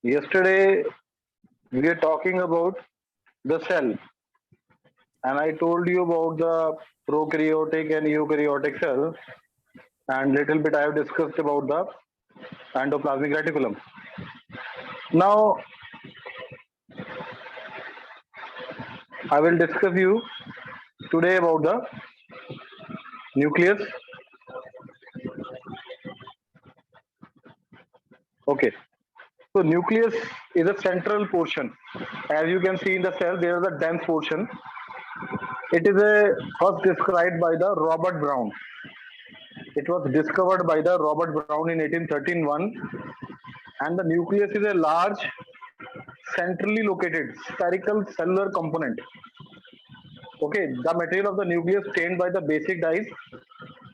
Yesterday, we were talking about the cell, and I told you about the prokaryotic and eukaryotic cell, and little bit I have discussed about the endoplasmic reticulum. Now, I will discuss you today about the nucleus. Okay, so nucleus is a central portion. As you can see in the cell, there is a dense portion. It is first described by the Robert Brown. It was discovered by the Robert Brown in 1831, and the nucleus is a large, centrally located spherical cellular component. Okay, the material of the nucleus stained by the basic dyes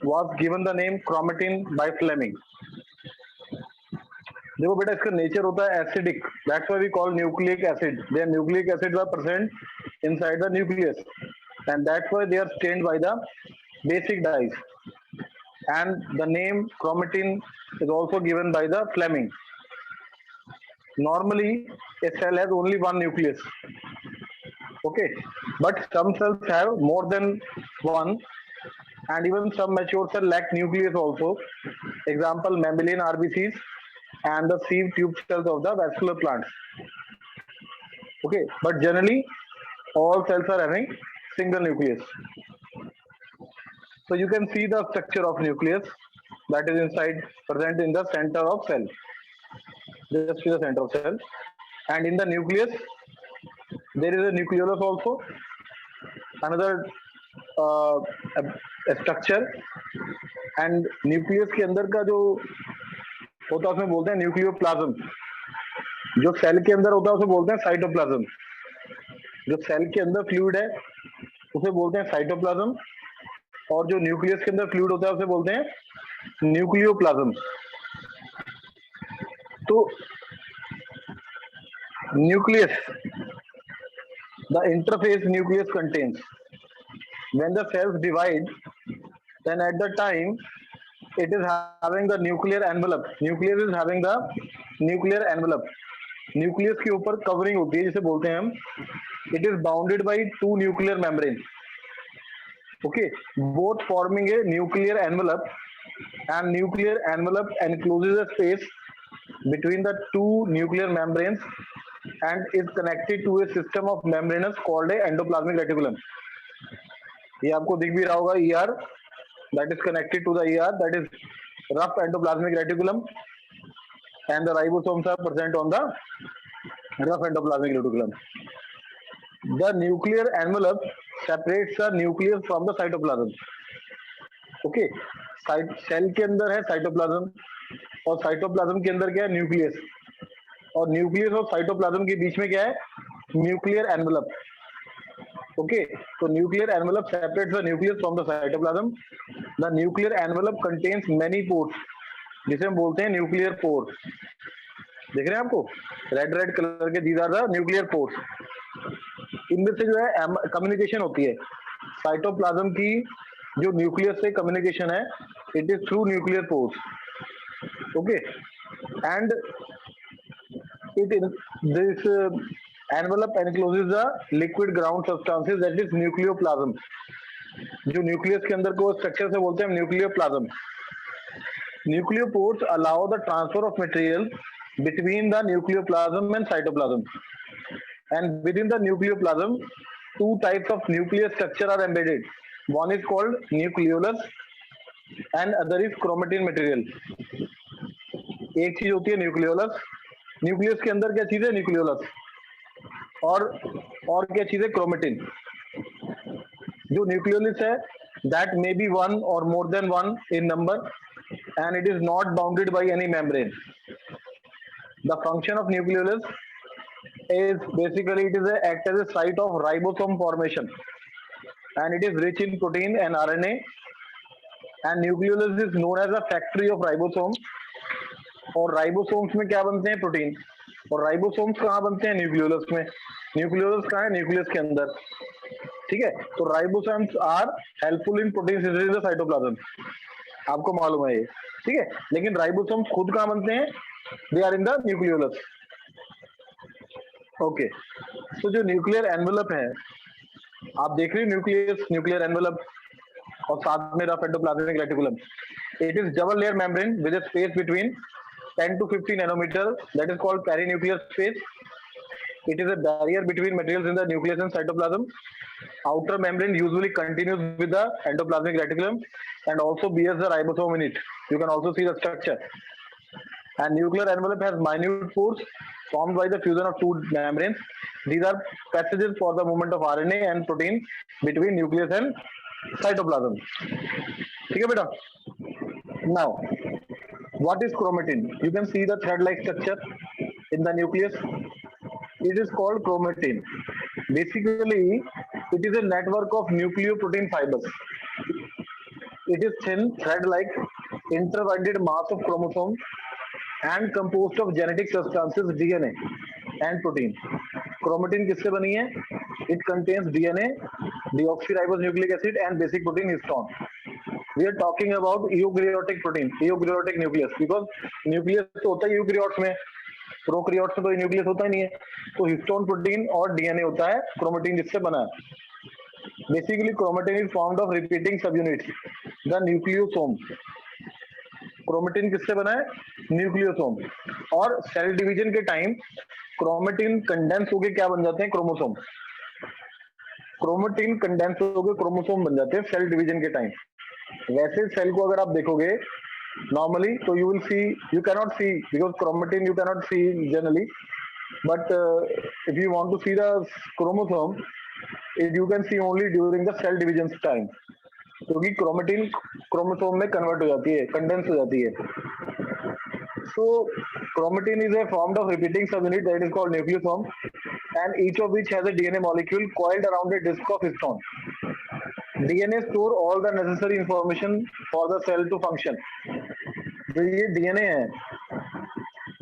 was given the name chromatin by Fleming. देखो बेटा इसका nature होता है acidic, that's why we call nucleic acid. Their nucleic acids are present inside the nucleus, and that's why they are stained by the basic dyes. And the name chromatin is also given by the Fleming. Normally, a cell has only one nucleus. Okay, but some cells have more than one, and even some mature cells lack nucleus also. Example, mammalian RBCs and the sieve tube cells of the vascular plants. Okay, but generally, all cells are having single nucleus. So you can see the structure of nucleus that is inside, present in the center of cell, just to the center of cell. And in the nucleus, there is a nucleolus also, another structure. And nucleus के अंदर का जो होता है उसमें बोलते हैं nucleoplasm. जो सेल के अंदर होता है उसे बोलते हैं साइटोप्लाज्म. जो सेल के अंदर फ्लूइड है उसे बोलते हैं साइटोप्लाज्म, और जो न्यूक्लियस के अंदर फ्लूइड होता है उसे बोलते हैं न्यूक्लियोप्लाज्म. तो nucleus, the interface nucleus contains, when the cells divide, then at the time it is having the nuclear envelope. Nucleus is having the nuclear envelope. Nucleus के ऊपर कवरिंग होती है जिसे बोलते हैं हम. It is bounded by two nuclear membrane. Okay, both forming a nuclear envelope, and nuclear envelope encloses a space between the two nuclear membranes and is connected to a system of membranes called a endoplasmic reticulum. ये आपको दिख भी रहा होगा, ER, that is connected to the ER, that is rough endoplasmic reticulum, and the ribosomes are present on the rough endoplasmic reticulum. The nuclear envelope separates the nucleus from the cytoplasm. Okay, cell के अंदर है cytoplasm, और cytoplasm के अंदर क्या है, nucleus. और nucleus और साइटोप्लाज्म के बीच में क्या है, न्यूक्लियर एनवेलप. ओके, तो nuclear envelope separates the nucleus from the cytoplasm. The nuclear envelope contains many pores, जिसे हम बोलते हैं न्यूक्लियर पोर्स. देख रहे हैं आपको रेड रेड कलर के, these are the nuclear pores. इनमें से जो है कम्युनिकेशन होती है. साइटोप्लाज्म की जो न्यूक्लियस से कम्युनिकेशन है, it is through nuclear pores. Okay, and it is this envelope encloses the liquid ground substances, that is nucleoplasm. जो न्यूक्लियस के अंदर को स्ट्रक्चर से बोलते हैं nucleoplasm. Nucleopores allow the transfer of material between the nucleoplasm and cytoplasm. And within the nucleoplasm, two types of nucleus structure are embedded. One is called nucleolus and other is chromatin material. एक चीज होती है nucleolus. Nucleus के अंदर क्या चीज है, nucleolus, और क्या चीज है, क्रोमेटिन. जो न्यूक्लियोलस है, दैट मे बी वन और more than one in number, and it is not bounded by any membrane. The function of nucleolus is basically it is act as a site of ribosome formation, and it is rich in protein and RNA. And nucleolus is known as a factory of ribosome. और ribosomes में क्या बनते हैं, protein. और ribosomes कहाँ बनते हैं, nucleolus में. न्यूक्लियोलस कहाँ है, न्यूक्लियस के अंदर. ठीक है, तो ribosomes are helpful in protein synthesis in the cytoplasm. आपको मालूम है ये, ठीक है. लेकिन राइबोसोम्स खुद कहाँ बनते हैं, they are in the nucleolus. Okay, तो जो न्यूक्लियर एनवेलप है, आप देख रहे हो न्यूक्लियर एनवेलप और साथ में rough endoplasmic reticulum. It is double layer membrane with a space between 10 to 50 nanometer, that is called perinuclear space. It is a barrier between materials in the nucleus and cytoplasm. Outer membrane usually continues with the endoplasmic reticulum and also bears the ribosome in it. You can also see the structure. And nuclear envelope has minute pores formed by the fusion of two membranes. These are passages for the movement of RNA and protein between nucleus and cytoplasm. ठीक है बेटा. Now, what is chromatin? You can see the thread-like structure in the nucleus. It is called chromatin. Basically, it is a network of nucleoprotein fibers. It is thin, thread-like, intertwined mass of chromosomes and composed of genetic substances DNA and protein. Chromatin किससे बनी है? It contains DNA, deoxyribonucleic acid and basic protein histone. We are talking about eukaryotic protein, eukaryotic nucleus, because nucleus तो होता है eukaryotes में, prokaryotes में तो nucleus होता ही नहीं है. तो हिस्टोन प्रोटीन और डीएनए होता है, क्रोमेटिन जिससे बना है. Basically chromatin is formed of repeating subunits, the nucleosome. Chromatin किससे बना है? न्यूक्लियोसोम. और सेल डिवीजन के टाइम क्रोमेटिन कंडेंस होके क्या बन जाते हैं? क्रोमोसोम. क्रोमेटिन कंडेंस होके क्रोमोसोम बन जाते हैं सेल डिवीजन के टाइम. वैसे सेल को अगर आप देखोगे नॉर्मली तो you will see, you cannot see because chromatin you cannot see generally, but if you want to see the chromosome it you can see only during the cell division time, क्योंकि chromatin chromosome में convert हो जाती है, condense हो जाती है. So chromatin is a form of repeating subunit that is called nucleosome, and each of which has a DNA molecule coiled around a disk of histone. DNA store all the necessary information for the cell to function. जो ये DNA है,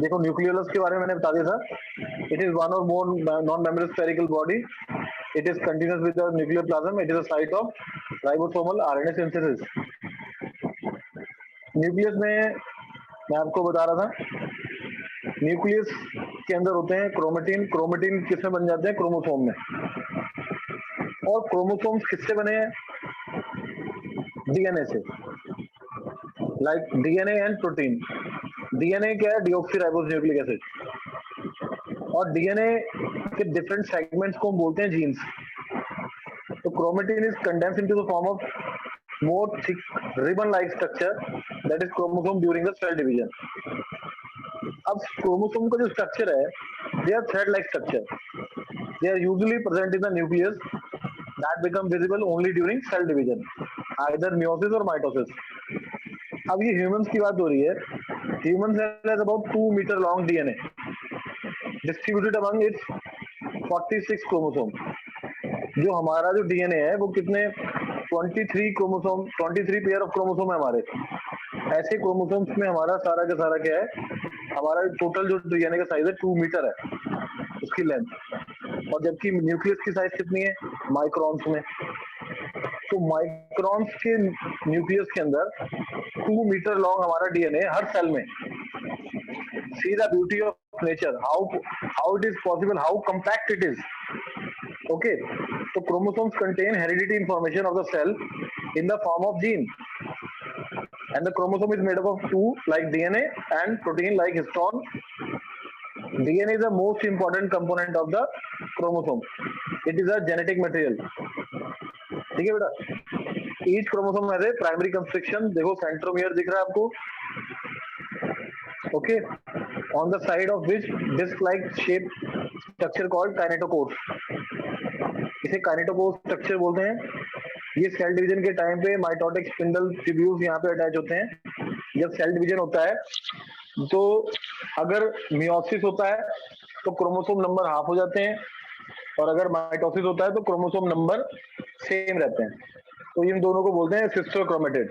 देखो nucleolus के बारे में मैंने बता दिया था. It is one or more non-membranous spherical body. It is continuous with the nuclear plasm. It is a site of ribosomal RNA synthesis. Nucleus में मैं आपको बता रहा था, न्यूक्लियस के अंदर होते हैं क्रोमेटिन. क्रोमेटिन किसमें बन जाते हैं? क्रोमोसोम में. और क्रोमोसोम्स किससे बने हैं? डीएनए से. Like DNA and protein. DNA क्या है? Deoxyribonucleic acid. और डीएनए के डिफरेंट सेगमेंट्स को हम बोलते हैं जीन्स. तो chromatin is condensed into the form of more thick ribbon-like structure that is chromosome during the cell division. अब क्रोमोसोम का जो स्ट्रक्चर है, they are thread-like structure. They are usually present in the nucleus that become visible only during cell division, either meiosis or mitosis. अब ये humans की बात हो रही है. Human cell has about 2 meter long DNA distributed among its 46 chromosomes. जो हमारा जो डीएनए है वो कितने 23 क्रोमोसोम, 23 पेयर ऑफ क्रोमोसोम है हमारे. ऐसे क्रोमोसोम्स में हमारा सारा का सारा क्या है? हमारा टोटल जो डीएनए का साइज है 2 मीटर है उसकी लेंथ. और जबकि न्यूक्लियस की साइज कितनी है? माइक्रोन्स में. तो माइक्रोन्स के न्यूक्लियस के अंदर 2 मीटर लॉन्ग हमारा डीएनए हर सेल में. See the beauty of nature, how it is possible, how compact it is. Okay, so chromosomes contain heredity information of the cell in the form of gene, and the chromosome is made up of two like DNA and protein like histone. DNA is the most important component of the chromosome. It is a genetic material. ठीक है बेटा. Each chromosome has a primary constriction. देखो centromere दिख रहा है आपको. Okay, on the side of which disc-like shape structure called kinetochore. इसे kinetochore structure बोलते हैं. ये सेल डिवीजन के टाइम पे माइटोटिक स्पिंडल ट्यूब्यूल्स यहाँ पे अटैच होते हैं. जब सेल डिवीजन होता है तो अगर मियोसिस होता है तो क्रोमोसोम नंबर हाफ हो जाते हैं, और अगर माइटोसिस होता है तो क्रोमोसोम नंबर सेम रहते हैं. तो इन दोनों को बोलते हैं सिस्टर क्रोमेटिड.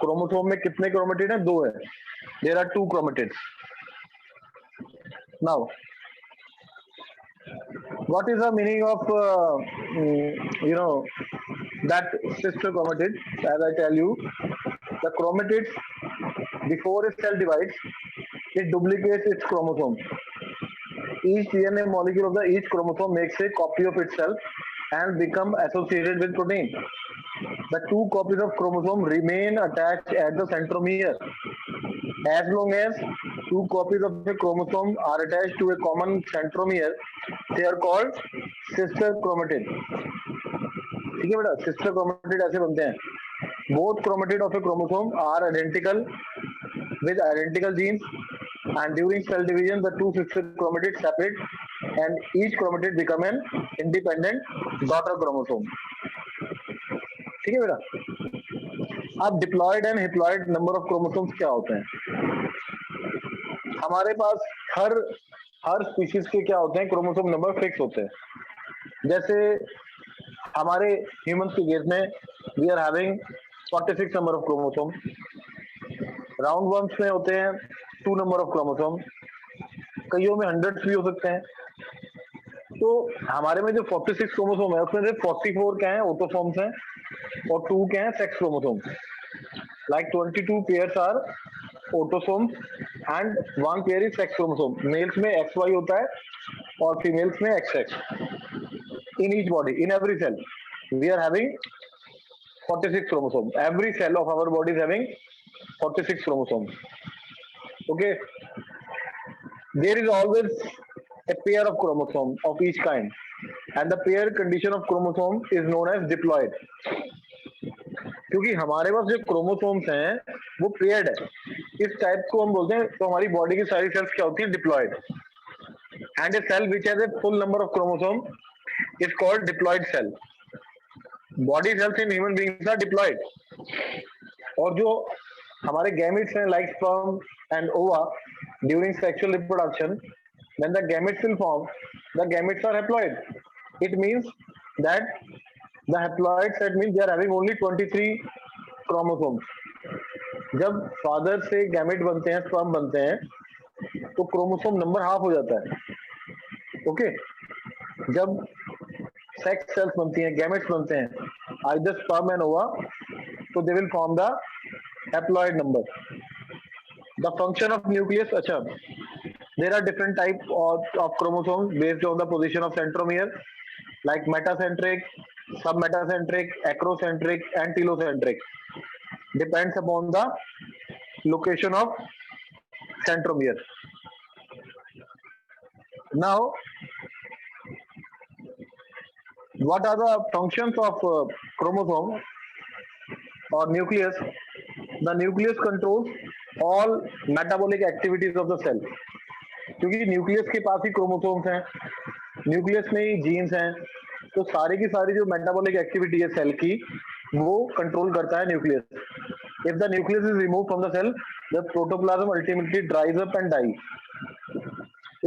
क्रोमोसोम में कितने क्रोमेटिड है? 2 है. There are 2 chromatids. Now what is the meaning of that sister chromatid? As I tell you, the chromatids before a cell divides, it duplicates its chromosome. each DNA molecule of the each chromosome makes a copy of itself and become associated with protein. The two copies of chromosome remain attached at the centromere. As long as two copies of a chromosome are attached to a common centromere, they are called sister chromatid. ठीक है बेटा, sister chromatid ऐसे बनते हैं. Both chromatid of a chromosome are identical with identical genes, and during cell division, the two sister chromatids separate, and each chromatid become an independent daughter chromosome. ठीक है बेटा. अब diploid and haploid number of chromosomes क्या होते हैं? हमारे पास हर species के क्या होते हैं, क्रोमोसोम नंबर फिक्स होते हैं. जैसे हमारे ह्यूमंस के केस में we are having 46 number of chromosome. Roundworms में होते हैं 2 नंबर ऑफ क्रोमोसोम. कईयों में 100 भी हो सकते हैं. तो हमारे में जो 46 क्रोमोसोम है उसमें से 44 क्या है, ऑटोसोम्स हैं, और 2 क्या है, sex chromosome. Like 22 pairs are autosomes and 1 pair is sex chromosome. Males में XY होता है और फीमेल्स में XX. In each body, in every cell we are having 46 chromosome. Every cell of our body is having 46 chromosomes. Okay, there is always a pair of chromosome of each kind, and the pair condition of chromosome is known as diploid. क्योंकि हमारे पास जो chromosomes हैं वो paired है, इस type को हम बोलते हैं. तो हमारी बॉडी की सारी सेल्स क्या होती है, diploid. And a cell which has a full number of chromosome is called diploid cell. Body cells in human beings are diploid. और जो हमारे गैमेट्स हैं like sperm and ova, during sexual reproduction when the gametes will form, the gametes are haploid. It means that the haploid set means they are having only 23 chromosomes. जब father से gamete बनते हैं, sperm बनते हैं, तो chromosome number half हो जाता है. ओके, जब सेक्स सेल्स बनती हैं, गैमेट्स बनते हैं, आइदर स्पर्म एंड ओवा, तो they will form the haploid number. The function of nucleus, अच्छा, there are different type of chromosome based on the position of centromere, like metacentric, submetacentric, acrocentric and telocentric. Depends upon the location of centromere. Now, what are the functions of chromosome or nucleus? The nucleus controls all metabolic activities of the cell. क्योंकि nucleus के पास ही chromosomes हैं, nucleus में ही jeans हैं, तो सारी की सारी जो मेटाबॉलिक एक्टिविटी है सेल की वो कंट्रोल करता है nucleus. If the nucleus is remove from the cell, the protoplasm ultimately dries up and die.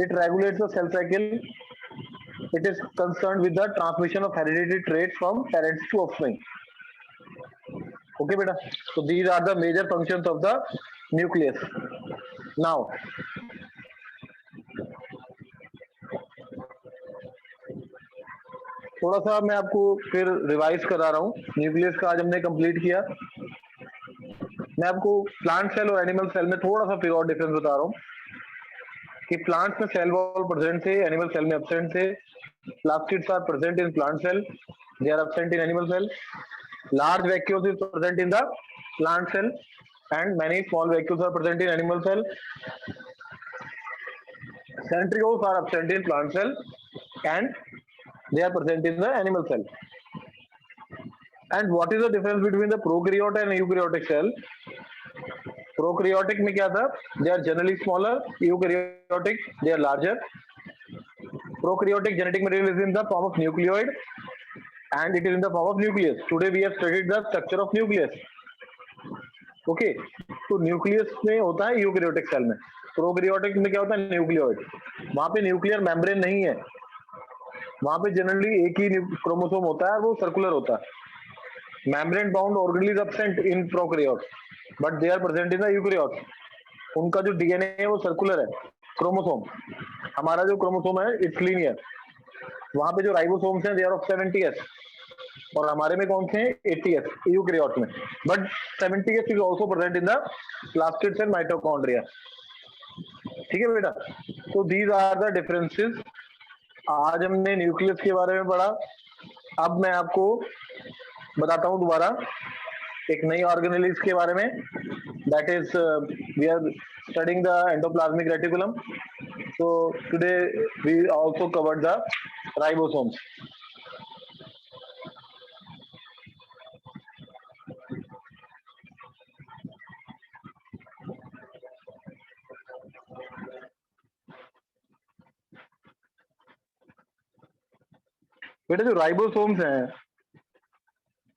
It regulates the cell cycle. It is concerned with the transmission of hereditary traits from parents to offspring. Okay बेटा, so these are the major functions of the nucleus. Now, थोड़ा सा मैं आपको फिर revise करा रहा हूँ. Nucleus का आज हमने कंप्लीट किया. मैं आपको प्लांट सेल और एनिमल सेल में थोड़ा सा फिर और डिफरेंस बता रहा हूँ कि प्लांट में सेल वॉल प्रेजेंट थे, एनिमल सेल में एब्सेंट थे. Plastids are present in plant cell, they are absent in animal cell. Large vacuoles is present in the plant cell and many small vacuoles are present in animal cell. Centrioles are absent in plant cell and they are present in the animal cell. And what is the difference between the prokaryote and eukaryotic cell? Prokaryotic में क्या था? They are generally smaller. Eukaryotic, they are larger. Prokaryotic genetic material is in the form of nucleoid and it is in the form of nucleus. Today we have studied the structure of nucleus. Okay, तो nucleus में होता है eukaryotic cell में. Prokaryotic में क्या होता है, nucleoid. वहां पे न्यूक्लियर मेम्ब्रेन नहीं है, वहां पे जनरली एक ही क्रोमोसोम होता है, वो सर्कुलर होता है. Membrane bound organelle is absent in prokaryotes but they are present in the eukaryotes. उनका जो डीएनए है वो सर्कुलर है क्रोमोसोम. हमारा जो क्रोमोसोम है इट्स लीनियर. वहां पे जो राइबोसोम्स हैं दे आर ऑफ 70s और हमारे में कौन से हैं, 80s यूकैरियोट में. But 70s is also present in the plastids and mitochondria. ठीक है बेटा। तो दीज आर द डिफरेंसेस। आज हमने न्यूक्लियस के बारे में पढ़ा। अब मैं आपको बताता हूँ दोबारा एक नई ऑर्गेनेल्स के बारे में, that is we are studying the endoplasmic reticulum. So today we also covered the ribosomes. बेटा जो राइबोसोम्स हैं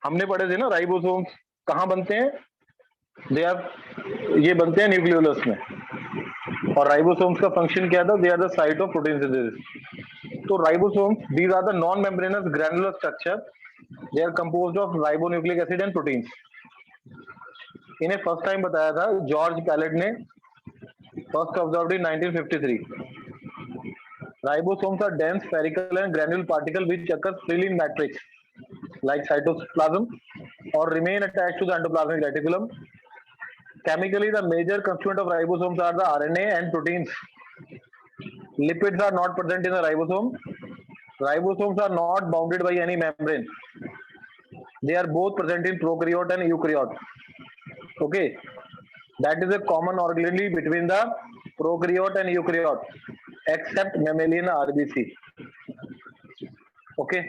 हमने पढ़े थे ना, राइबोसोम्स कहाँ बनते हैं? दे आर, ये बनते हैं न्यूक्लियोलस में। और राइबोसोम्स का फंक्शन क्या था? They are the site of protein synthesis. तो ribosomes these are the non membranous granular structure, they are composed of ribonucleic acid and proteins. इन्हें फर्स्ट टाइम बताया था जॉर्ज पैलेट ने, first observed in 1953। Ribosomes are dense spherical and granule particle which occur freely in matrix like cytoplasm or remain attached to the endoplasmic reticulum. Chemically, the major constituent of ribosomes are the RNA and proteins. Lipids are not present in the ribosome. Ribosomes are not bounded by any membrane. They are both present in prokaryote and eukaryote. Okay, that is a common organelle between the prokaryote and eukaryote, except mammalian RBC. Okay,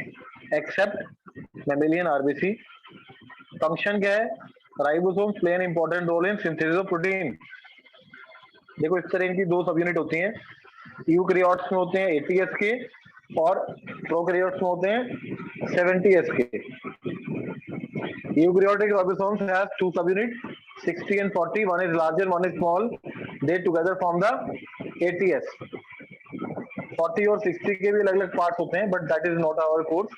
except mammalian RBC. Function क्या है? Ribosomes play an important role in synthesis of protein. देखो इस तरह इनकी दो सब unit होती हैं, यूकैरियोट्स में होते हैं 80s के और प्रोकैरियोट्स में होते हैं 70s के। Eukaryotic ribosomes has two subunits 60 and 40, one is larger, one is small, they together form the ATS। 40 और 60 के भी अलग अलग पार्ट्स होते हैं, but that is not our course.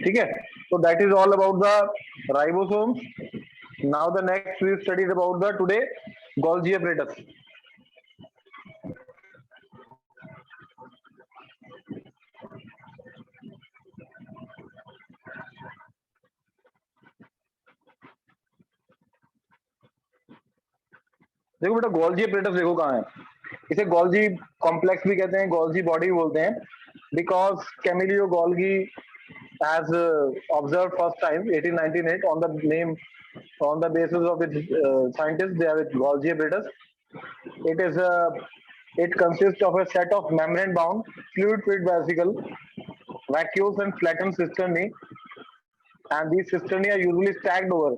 ठीक है, तो that is all about the ribosomes. Now the next we studies about the today Golgi apparatus। देखो बेटा गोल्जी apparatus देखो कहाँ है। इसे गोल्जी कॉम्प्लेक्स भी कहते हैं, गोल्जी बॉडी भी बोलते हैं, because Camillo Golgi has observed first time 1898 on the name, on the basis of its scientists, they have it Golgi apparatus. It is it consists of a set of membrane bound fluid filled vesicle vacuoles and flattened cisternae, and these cisternae are usually stacked over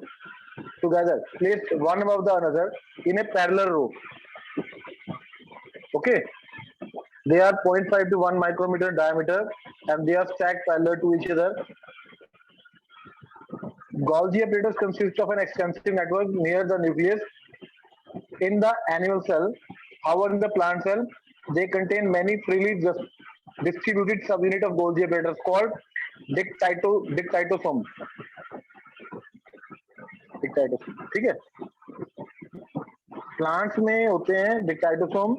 together, placed one above the another in a parallel row. Okay, they are 0.5 to 1 micrometer diameter and they are stacked parallel to each other. Golgi apparatus consists of an extensive network near the nucleus in the animal cell. However, in the plant cell, they contain many freely distributed subunit of Golgi apparatus called dictylosome। ठीक है, plants में होते हैं डिक्टाइटोसोम,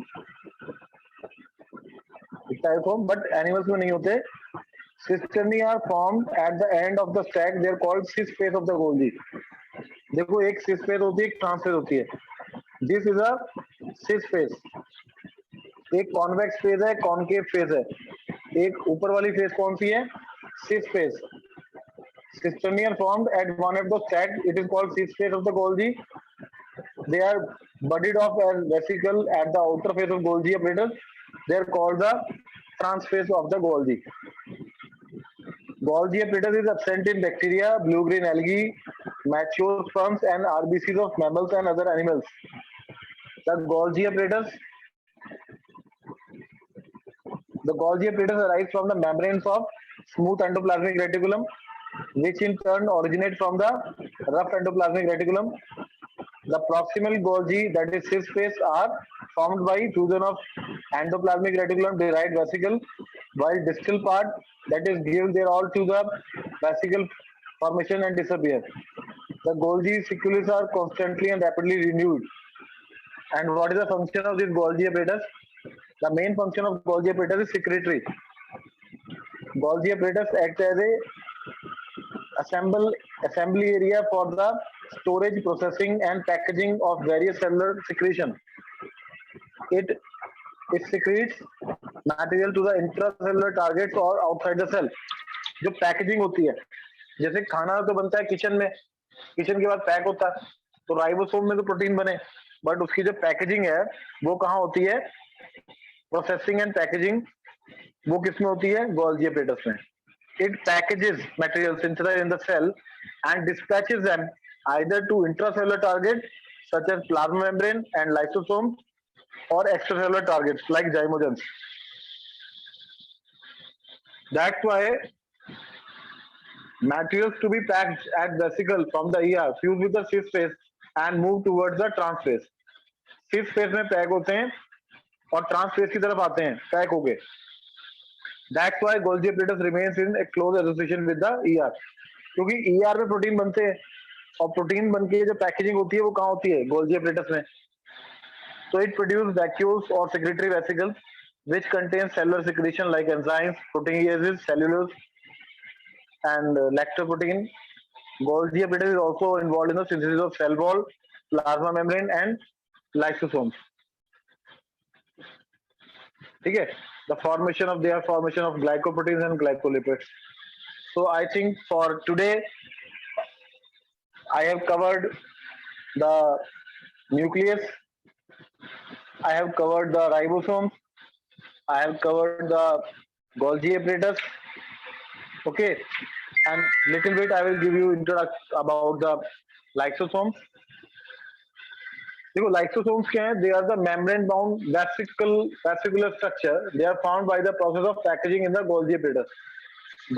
but animals में नहीं होते। Cisternae are formed at the end of the stack. They are called cis phase of the Golgi। देखो एक cis phase होती है, एक trans phase होती है। This is a cis phase। एक convex phase है, concave phase है। एक ऊपर वाली phase कौन सी है? cis phase। Cisternae are formed at one of the stack. It is called cis phase of the Golgi। They are budded off as vesicle at the outer phase of Golgi apparatus. They are called the trans phase of the Golgi। Golgi apparatus is absent in bacteria, blue-green algae, mature sperms, and RBCs of mammals and other animals. The Golgi apparatus arises from the membranes of smooth endoplasmic reticulum, which in turn originate from the rough endoplasmic reticulum. The proximal Golgi, that is cis phase, are formed by fusion of endoplasmic reticulum derived vesicle, while distal part, that is give their all to the vesicle formation and disappear. The Golgi spicules are constantly and rapidly renewed. And what is the function of this Golgi apparatus? The main function of Golgi apparatus is secretory. Golgi apparatus acts as a assembly area for the storage, processing, and packaging of various cellular secretion. it secretes material to the intracellular targets or outside the cell. जो packaging होती है, जैसे खाना तो बनता है kitchen में, kitchen के बाद पैक होता है, तो राइबोसोम में तो प्रोटीन बने, बट उसकी जो पैकेजिंग है वो कहाँ होती है? प्रोसेसिंग एंड पैकेजिंग वो किसमें होती है? गोल्गी एपरेटस में. It packages material synthesized in the cell and dispatches them either to intracellular targets such as plasma membrane and lysosomes or extracellular targets like zymogens. That's why materials to be packed at vesicle from the ER fuse with the cis phase and move towards the trans phase. cis phase में pack होते हैं और trans phase की तरफ आते हैं pack हो गए. That's why Golgi apparatus remains in a close association with the ER. क्योंकि ER में प्रोटीन बनते हैं और प्रोटीन बनके जो पैकेजिंग होती है वो कहाँ होती है? Golgi apparatus में. So it produces vacuoles or secretory vesicles which contain cellular secretion like enzymes, proteases, cellulose, and lactoprotein. Golgi apparatus is also involved in the synthesis of cell wall, plasma membrane, and lysosomes. ठीक है? The formation of glycoproteins and glycolipids. So I think for today I have covered the nucleus, I have covered the ribosomes, I have covered the Golgi apparatus. Okay, and little bit I will give you introduction about the lysosomes. देखो lysosomes क्या है? They are the membrane bound vesicular structure. They are found by the process of packaging in the Golgi apparatus.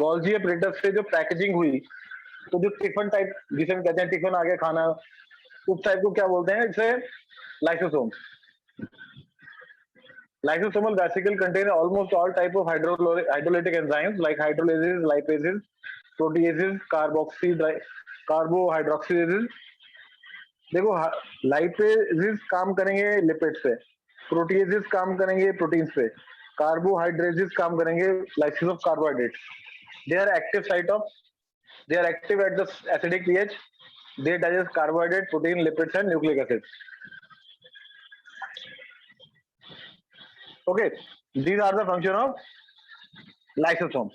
Golgi apparatus से जो packaging हुई, तो जो tiffin type जिसे हम कहते हैं टिफिन आ गया खाना, उस टाइप को क्या बोलते हैं? इसे lysosomes. Lysosomal vesicle contain almost all type of hydrolytic enzymes like hydrolases, lipases, proteases, carbohydroxylases. देखो लाइपेजेस काम करेंगे लिपिड्स पे, प्रोटीएजेस काम करेंगे प्रोटीन्स पे, कार्बोहाइड्रेजेस काम करेंगे lysis of carbohydrates. They are active at the acidic pH. They digest carbohydrate, protein, lipids, and nucleic acids. Okay, these are the function of lysosomes.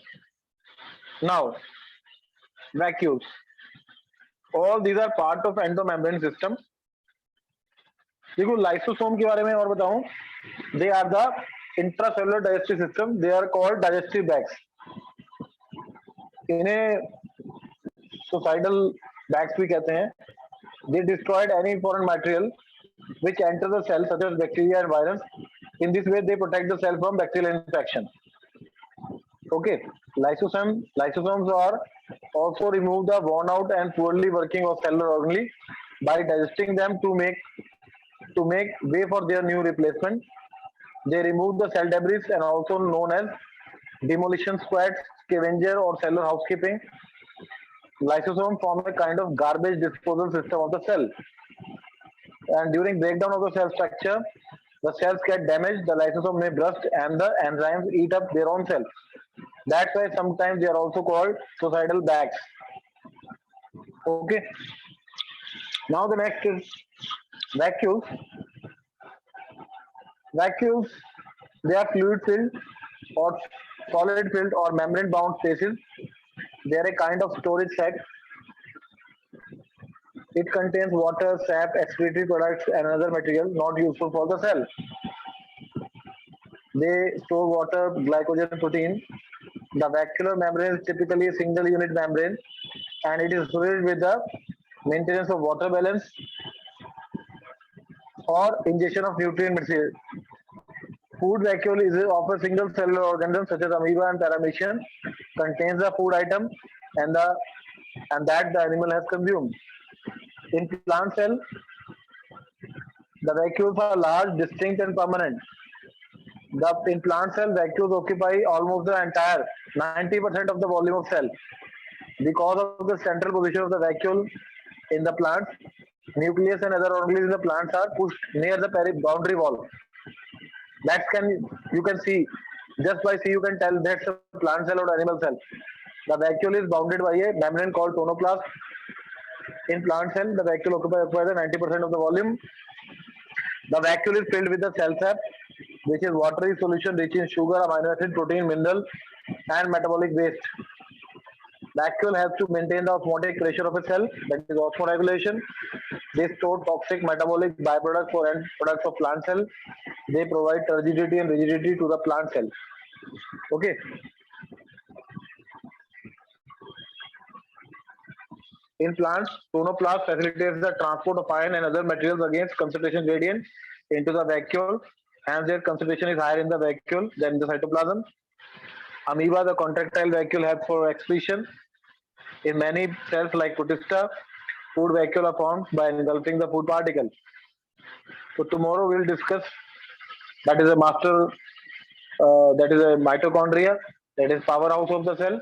Now, vacuoles. All these are part of endomembrane system. देखो lysosome के बारे में और बताऊं, they are the intracellular digestive system. They are called digestive bags. इन्हें suicidal bags भी कहते हैं. They destroyed any foreign material which enter the cell such as bacteria and virus. In this way, they protect the cell from bacterial infection. Okay, lysosomes are also remove the worn out and poorly working of cellular organelle by digesting them to make way for their new replacement. They remove the cell debris and also known as demolition squads, scavenger or cellular housekeeping. Lysosomes form a kind of garbage disposal system of the cell. And during breakdown of the cell structure, the cells get damaged, the lysosome may burst and the enzymes eat up their own cells. That's why sometimes they are also called suicidal bags. Okay. Now the next is vacuoles. Vacuoles, they are fluid filled or solid filled or membrane bound spaces. They are a kind of storage sac. It contains water, sap, excretory products and other material not useful for the cell. They store water, glycogen, protein. The vacuolar membrane is typically a single unit membrane and it is filled with the maintenance of water balance or ingestion of nutrient material. Food vacuole is of a single cellular organism such as amoeba and paramecium, contains the food item and that the animal has consumed. In plant cell, the vacuoles are large, distinct and permanent. In plant cell, vacuoles occupy almost the entire 90% of the volume of cell. Because of the central position of the vacuole in the plant, nucleus and other organelles in the plants are pushed near the boundary wall. You can see, just by see you can tell that's a plant cell or animal cell. The vacuole is bounded by a membrane called tonoplast. In plant cell, the vacuole occupies the 90% of the volume. The vacuole is filled with the cell sap, which is watery solution rich in sugar, amino acid, protein, mineral, and metabolic waste. Vacuole helps to maintain the osmotic pressure of a cell, that is osmoregulation. They store toxic metabolic byproducts for end products of plant cell. They provide turgidity and rigidity to the plant cell. Okay. In plants, sonoplast facilitates the transport of iron and other materials against concentration gradient into the vacuole. Hence, their concentration is higher in the vacuole than in the cytoplasm. Amoeba, the contractile vacuole, helps for excretion. In many cells like Protista, food vacuole are formed by engulfing the food particle. So tomorrow we'll discuss that is a master, that is a mitochondria, that is powerhouse of the cell.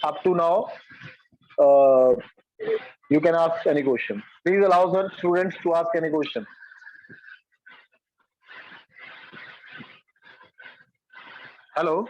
Up to now, uh, you can ask any question. Please allow the students to ask any question. Hello.